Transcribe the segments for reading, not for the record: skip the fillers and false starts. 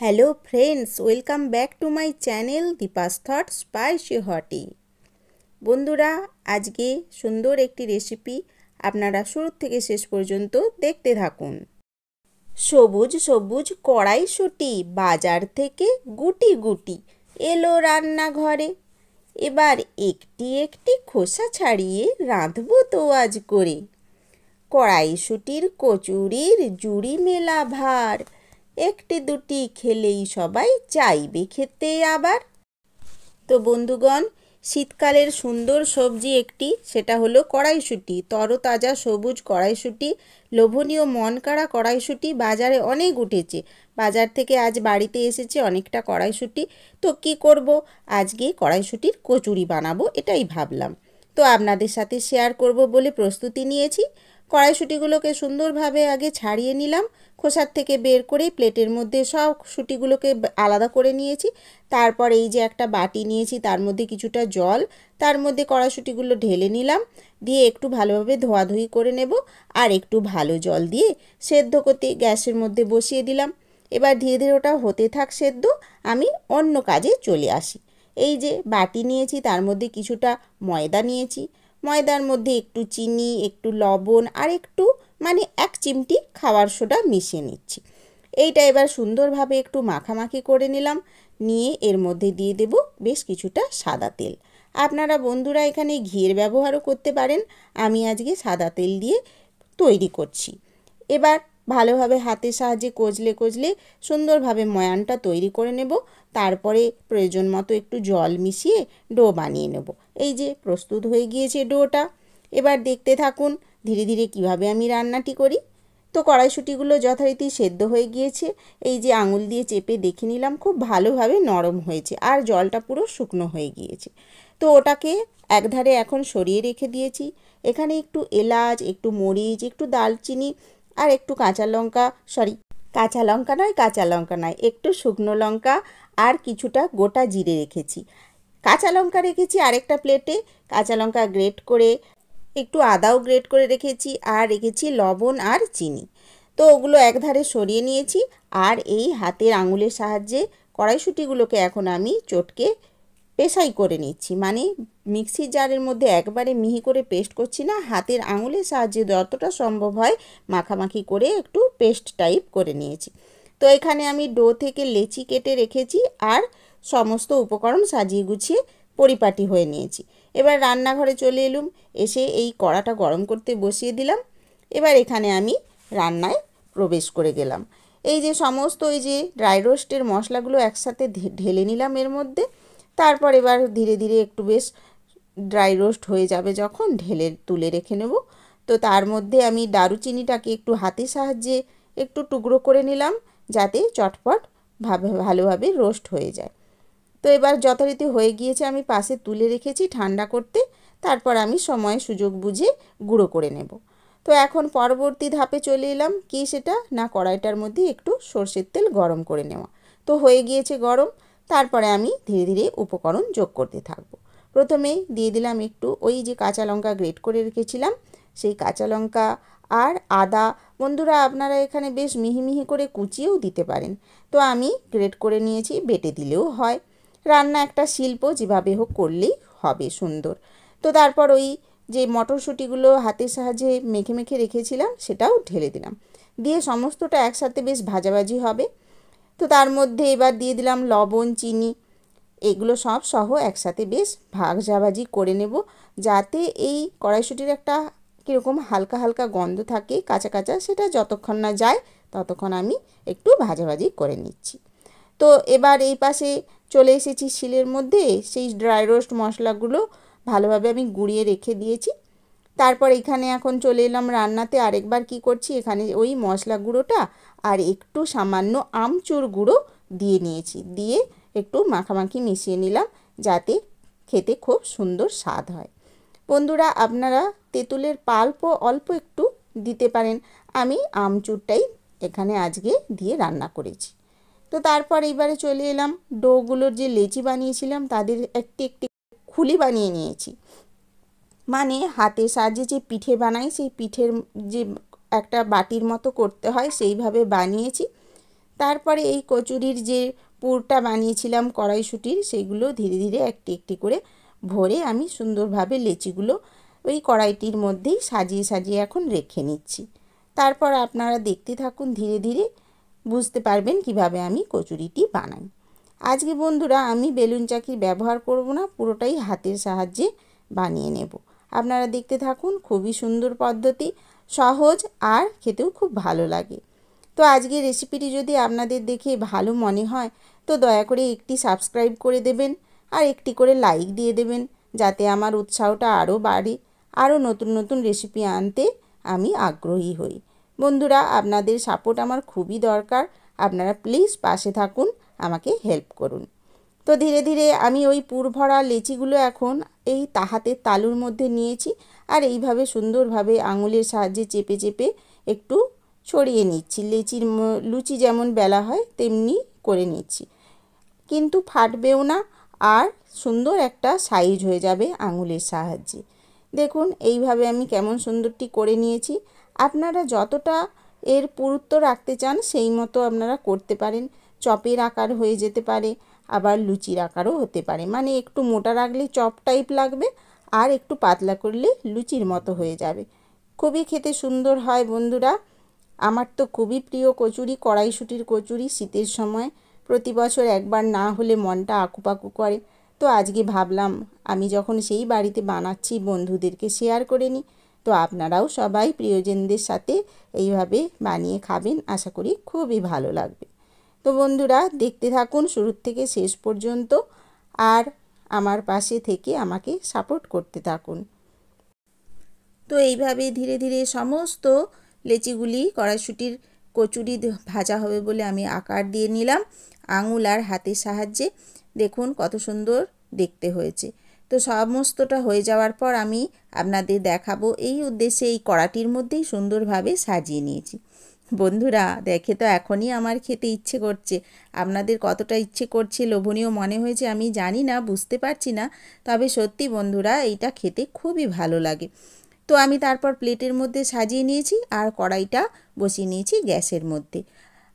Hello friends, welcome back to my channel Deepa's thought spicy hottie. বন্ধুরা, আজকে সুন্দর একটি রেসিপি, আপনারা শুরু থেকে শেষ পর্যন্ত দেখতে থাকুন। সবুজ সবুজ কড়াইশুঁটি বাজার থেকে গুটি গুটি এলো রান্নাঘরে। এবার একটি একটি খোসা ছাড়িয়ে রাঁধবো তো আজ করে। কড়াইশুঁটির কচুরির জুড়ি মেলা ভার, একটি দুটি খেলেই সবাই চাইবে খেতে আবার। তো বন্ধুগণ, শীতকালের সুন্দর সবজি একটি, সেটা হলো কড়াইশুঁটি। তরতাজা সবুজ কড়াইশুঁটি, লোভনীয় মনকাড়া কড়াইশুঁটি বাজারে অনেক উঠেছে। বাজার থেকে আজ বাড়িতে এসেছে অনেকটা কড়াইশুঁটি। তো কি করব, আজকে কড়াইশুঁটির কচুরি বানাবো এটাই ভাবলাম। তো আপনাদের সাথে শেয়ার করব বলে প্রস্তুতি নিয়েছি। কড়াইশুঁটিগুলোকে সুন্দরভাবে আগে ছাড়িয়ে নিলাম, খোসার থেকে বের করে প্লেটের মধ্যে সব শুঁটিগুলোকে আলাদা করে নিয়েছি। তারপর এই যে একটা বাটি নিয়েছি, তার মধ্যে কিছুটা জল, তার মধ্যে কড়াইশুঁটিগুলো ঢেলে নিলাম, দিয়ে একটু ভালোভাবে ধোয়াধুয়ি করে নেব। আর একটু ভালো জল দিয়ে সেদ্ধ করতে গ্যাসের মধ্যে বসিয়ে দিলাম। এবার ধীরে ধীরে ওটা হতে থাক সেদ্ধ, আমি অন্য কাজে চলে আসি। এই যে বাটি নিয়েছি, তার মধ্যে কিছুটা ময়দা নিয়েছি, ময়দার মধ্যে একটু চিনি, একটু লবণ আর একটু এক চিমটি খাবার সোডা মিশিয়ে নিচ্ছি। এইটা এবার সুন্দরভাবে একটু মাখামাখি করে নিলাম, নিয়ে এর মধ্যে দিয়ে দেব বেশ কিছুটা সাদা তেল। আপনারা বন্ধুরা এখানে ঘিয়ের ব্যবহারও করতে পারেন, আমি আজকে সাদা তেল দিয়ে তৈরি করছি। এবার ভালোভাবে হাতের সাহায্যে কচলে কচলে সুন্দরভাবে ময়ানটা তৈরি করে নেব। তারপরে প্রয়োজন মতো একটু জল মিশিয়ে ডো বানিয়ে নেব। এই যে প্রস্তুত হয়ে গিয়েছে ডোটা। এবার দেখতে থাকুন ধীরে ধীরে কিভাবে আমি রান্নাটি করি। তো কড়াইশুঁটিগুলো যথারীতি সেদ্ধ হয়ে গিয়েছে। এই যে আঙুল দিয়ে চেপে দেখে নিলাম, খুব ভালোভাবে নরম হয়েছে আর জলটা পুরো শুকনো হয়ে গিয়েছে। তো ওটাকে একধারে এখন সরিয়ে রেখে দিয়েছি। এখানে একটু এলাচ, একটু মরিচ, একটু দালচিনি আর একটু কাঁচা লঙ্কা নয়, একটু শুকনো লঙ্কা আর কিছুটা গোটা জিরে রেখেছি। কাঁচা লঙ্কা রেখেছি আরেকটা প্লেটে, কাঁচা লঙ্কা গ্রেট করে, একটু আদাও গ্রেট করে রেখেছি, আর রেখেছি লবণ আর চিনি। তো ওগুলো একধারে সরিয়ে নিয়েছি। আর এই হাতের আঙুলের সাহায্যে কড়াইশুঁটিগুলোকে এখন আমি চটকে পেশাই করে নিচ্ছি, মিক্সির জারের মধ্যে একবারে মিহি করে পেস্ট করছি না, হাতের আঙুলের সাহায্যে যতটা সম্ভব হয় মাখামাখি করে একটু পেস্ট টাইপ করে নিয়েছি। তো এখানে আমি ডো থেকে লেচি কেটে রেখেছি আর সমস্ত উপকরণ সাজিয়ে গুছিয়ে পরিপাটি হয়ে নিয়েছি। এবার রান্নাঘরে চলে এলুম, এসে এই কড়াটা গরম করতে বসিয়ে দিলাম। এবার এখানে আমি রান্নায় প্রবেশ করে গেলাম। এই যে সমস্ত এই যে ড্রাই রোস্টের মশলাগুলো একসাথে ঢেলে নিলাম এর মধ্যে। তারপর এবার ধীরে ধীরে একটু বেশ ড্রাই রোস্ট হয়ে যাবে যখন, ঢেলে তুলে রেখে নেব। তো তার মধ্যে আমি দারুচিনিটাকে একটু হাতের সাহায্যে একটু টুকরো করে নিলাম, যাতে চটপট ভালোভাবে রোস্ট হয়ে যায়। তো এবার যথারীতি হয়ে গিয়েছে, আমি পাশে তুলে রেখেছি ঠান্ডা করতে। তারপর আমি সময় সুযোগ বুঝে গুঁড়ো করে নেব। তো এখন পরবর্তী ধাপে চলে এলাম, কি সেটা না, কড়াইটার মধ্যে একটু সর্ষের তেল গরম করে নেওয়া। তো হয়ে গিয়েছে গরম। তারপরে আমি ধীরে ধীরে উপকরণ যোগ করতে থাকবো। প্রথমে দিয়ে দিলাম একটু ওই যে কাঁচা লঙ্কা গ্রেট করে রেখেছিলাম, সেই কাঁচা লঙ্কা আর আদা। বন্ধুরা, আপনারা এখানে বেশ মিহি মিহি করে কুচিয়েও দিতে পারেন। তো আমি গ্রেট করে নিয়েছি, বেটে দিলেও হয়। রান্না একটা শিল্প, যেভাবে হোক করলেই হবে সুন্দর। তো তারপর ওই যে মটরশুঁটিগুলো হাতের সাহায্যে মেখে মেখে রেখেছিলাম সেটাও ঢেলে দিলাম, দিয়ে সমস্তটা একসাথে বেশ ভাজাভাজি হবে। তো তার মধ্যে এবার দিয়ে দিলাম লবণ, চিনি, এগুলো সব সহ একসাথে বেশ ভাজাভাজি করে নেব, যাতে এই কড়াইশুঁটির একটা কীরকম হালকা হালকা গন্ধ থাকে, কাঁচা কাঁচা, সেটা যতক্ষণ না যায় ততক্ষণ আমি একটু ভাজাভাজি করে নিচ্ছি। তো এবার এই পাশে চলে এসেছি শিলের মধ্যে, সেই ড্রাই রোস্ট মশলাগুলো ভালোভাবে আমি গুঁড়িয়ে রেখে দিয়েছি। তারপর এখানে এখন চলে এলাম রান্নাতে। আরেকবার কি করছি, এখানে ওই মশলা গুঁড়োটা আর একটু সামান্য আমচুর গুঁড়ো দিয়ে নিয়েছি, দিয়ে একটু মাখামাখি মিশিয়ে নিলাম, যাতে খেতে খুব সুন্দর স্বাদ হয়। বন্ধুরা, আপনারা তেঁতুলের পাল্পও অল্প একটু দিতে পারেন, আমি আমচুরটাই এখানে আজকে দিয়ে রান্না করেছি। তো তারপর এইবারে চলে এলাম, ডোগুলোর যে লেচি বানিয়েছিলাম তাদের একটি একটি খুলি বানিয়ে নিয়েছি। হাতের সাহায্যে যে পিঠে বানাই, সেই পিঠের যে একটা বাটির মতো করতে হয় সেইভাবে বানিয়েছি। তারপরে এই কচুরির যে পুরটা বানিয়েছিলাম কড়াইশুঁটির, সেইগুলো ধীরে ধীরে একটি একটি করে ভরে আমি সুন্দরভাবে লেচিগুলো ওই কড়াইটির মধ্যেই সাজিয়ে সাজিয়ে এখন রেখে নিচ্ছি। তারপর আপনারা দেখতে থাকুন, ধীরে ধীরে বুঝতে পারবেন কিভাবে আমি কচুরিটি বানাই। আজকে বন্ধুরা আমি বেলুন চাকির ব্যবহার করব না, পুরোটাই হাতের সাহায্যে বানিয়ে নেব। আপনারা দেখতে থাকুন, খুবই সুন্দর পদ্ধতি, সহজ আর খেতেও খুব ভালো লাগে। তো আজকের রেসিপিটি যদি আপনাদের দেখে ভালো মনে হয় তো দয়া করে একটি সাবস্ক্রাইব করে দেবেন আর একটি করে লাইক দিয়ে দেবেন, যাতে আমার উৎসাহটা আরও বাড়ে, আরও নতুন নতুন রেসিপি আনতে আমি আগ্রহী হই। বন্ধুরা, আপনাদের সাপোর্ট আমার খুবই দরকার, আপনারা প্লিজ পাশে থাকুন, আমাকে হেল্প করুন। তো ধীরে ধীরে আমি ওই পুর ভরা লেচিগুলো এখন এই হাতের তালুর মধ্যে নিয়েছি আর এইভাবে সুন্দরভাবে আঙুলের সাহায্যে চেপে চেপে একটু ছড়িয়ে নিচ্ছি। লুচি যেমন বেলা হয় তেমনি করে নিচ্ছি, কিন্তু ফাটবেও না আর সুন্দর একটা সাইজ হয়ে যাবে আঙুলের সাহায্যে। দেখুন এইভাবে আমি কেমন সুন্দরটি করে নিয়েছি। আপনারা যতটা এর পুরুত্ব রাখতে চান সেই মতো আপনারা করতে পারেন। চপের আকার হয়ে যেতে পারে, আবার লুচির আকারও হতে পারে, মানে একটু মোটা রাখলে চপ টাইপ লাগবে আর একটু পাতলা করলে লুচির মতো হয়ে যাবে। খুবই খেতে সুন্দর হয় বন্ধুরা। আমার তো খুবই প্রিয় কচুরি, কড়াইশুঁটির কচুরি। শীতের সময় প্রতি বছর একবার না হলে মনটা আকুপাকু করে। তো আজকে ভাবলাম আমি যখন সেই বাড়িতে বানাচ্ছি বন্ধুদেরকে শেয়ার করে নিই। তো আপনারাও সবাই প্রিয়জনদের সাথে এইভাবে বানিয়ে খাবেন, আশা করি খুবই ভালো লাগবে। তো বন্ধুরা দেখতে থাকুন শুরু থেকে শেষ পর্যন্ত আর আমার পাশে থেকে আমাকে সাপোর্ট করতে থাকুন। তো এইভাবে ধীরে ধীরে সমস্ত লেচিগুলি কড়াইশুঁটির কচুরি ভাজা হবে বলে আমি আকার দিয়ে নিলাম আঙুল আর হাতের সাহায্যে। দেখুন কত সুন্দর দেখতে হয়েছে। তো সমস্তটা হয়ে যাওয়ার পর আমি আপনাদের দেখাবো, এই উদ্দেশ্যে এই কড়াটির মধ্যেই সুন্দরভাবে সাজিয়ে নিয়েছি। বন্ধুরা দেখে তো এখনই আমার খেতে ইচ্ছে করছে। আপনাদের কতটা ইচ্ছে করছে, লোভনীয় মনে হয়েছে আমি জানি না, বুঝতে পারছি না, তবে সত্যি বন্ধুরা এইটা খেতে খুবই ভালো লাগে। তো আমি তারপর প্লেটের মধ্যে সাজিয়ে নিয়েছি আর কড়াইটা বসিয়ে নিয়েছি গ্যাসের মধ্যে।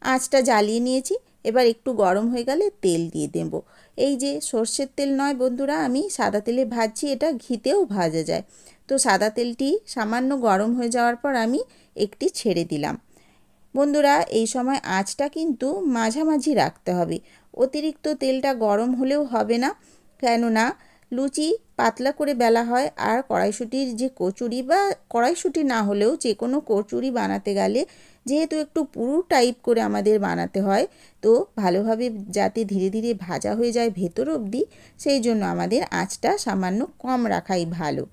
আঁচটা জ্বালিয়ে নিয়েছি, এবার একটু গরম হয়ে গেলে তেল দিয়ে দেব। এই যে সর্ষের তেল নয় বন্ধুরা, আমি সাদা তেলে ভাজছি, এটা ঘিতেও ভাজা যায়। তো সাদা তেলটি সামান্য গরম হয়ে যাওয়ার পর আমি একটি ছেড়ে দিলাম। বন্ধুরা এই সময় আঁচটা কিন্তু মাঝামাঝি রাখতে হবে, অতিরিক্ত তেলটা গরম হলেও হবে না, কেননা লুচি পাতলা করে বেলা হয় আর কড়াইশুঁটির যে কচুরি বা কড়াইশুঁটি না হলেও যে কোনো কচুরি বানাতে গেলে যেহেতু একটু পুরু টাইপ করে আমাদের বানাতে হয়, তো ভালোভাবে যাতে ধীরে ধীরে ভাজা হয়ে যায় ভেতর অবধি, সেই জন্য আমাদের আঁচটা সামান্য কম রাখাই ভালো।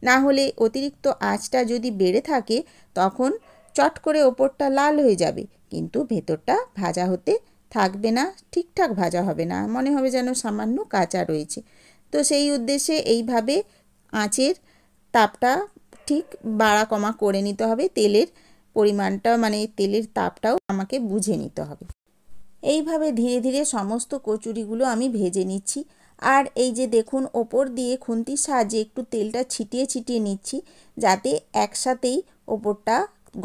না হলে অতিরিক্ত আঁচটা যদি বেড়ে থাকে তখন চট করে ওপরটা লাল হয়ে যাবে, কিন্তু ভেতরটা ভাজা হতে থাকবে না, ঠিকঠাক ভাজা হবে না, মনে হবে যেন সামান্য কাঁচা রয়েছে। তো সেই উদ্দেশ্যে এইভাবে আঁচের তাপটা ঠিক বাড়া কমা করে নিতে হবে, তেলের পরিমাণটা মানে তেলের তাপটাও আমাকে বুঝে নিতে হবে। এইভাবে ধীরে ধীরে সমস্ত কচুরিগুলো আমি ভেজে নিচ্ছি। আর এই যে দেখুন ওপর দিয়ে খুন্তির সাহায্যে একটু তেলটা ছিটিয়ে ছিটিয়ে নিচ্ছি, যাতে একসাথেই ওপরটা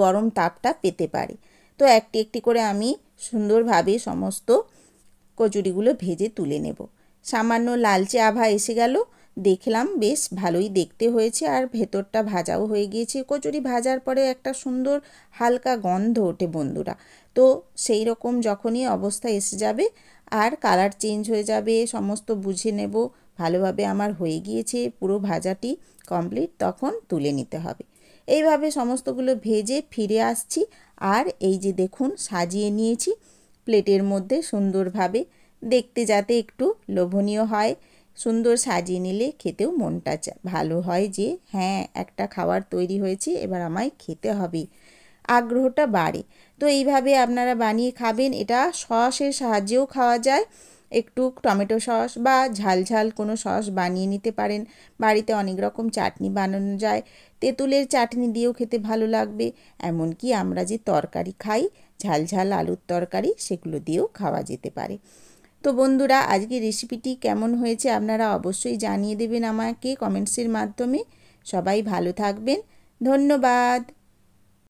গরম তাপটা পেতে পারে। তো একটি একটি করে আমি সুন্দরভাবে সমস্ত কচুরিগুলো ভেজে তুলে নেব। সামান্য লালচে আভা এসে গেল, দেখলাম বেশ ভালোই দেখতে হয়েছে আর ভেতরটা ভাজাও হয়ে গিয়েছে। কচুরি ভাজার পরে একটা সুন্দর হালকা গন্ধ ওঠে বন্ধুরা। তো সেই রকম যখনই অবস্থা এসে যাবে আর কালার চেঞ্জ হয়ে যাবে, সমস্ত বুঝে নেব ভালোভাবে আমার হয়ে গিয়েছে, পুরো ভাজাটি কমপ্লিট, তখন তুলে নিতে হবে। এইভাবে সমস্তগুলো ভেজে ফিরে আসছি আর এই যে দেখুন সাজিয়ে নিয়েছি প্লেটের মধ্যে সুন্দরভাবে, দেখতে যাতে একটু লোভনীয় হয়, সুন্দর সাজিয়ে নিলে খেতেও মনটা ভালো হয় যে হ্যাঁ একটা খাবার তৈরি হয়েছে, এবার আমায় খেতে হবে, আগ্রহটা বাড়ে। তো এইভাবে আপনারা বানিয়ে খাবেন। এটা সসের সাহায্যেও খাওয়া যায়, একটু টমেটো সস বা ঝাল ঝাল কোনো সস বানিয়ে নিতে পারেন। বাড়িতে অনেক রকম চাটনি বানানো যায়, তেঁতুলের চাটনি দিয়েও খেতে ভালো লাগবে, এমনকি আমরা যে তরকারি খাই ঝাল ঝাল আলুর তরকারি, সেগুলো দিয়েও খাওয়া যেতে পারে। তো বন্ধুরা আজকে রেসিপিটি কেমন হয়েছে আপনারা অবশ্যই জানিয়ে দেবেন আমাকে কমেন্টসের মাধ্যমে। সবাই ভালো থাকবেন, ধন্যবাদ।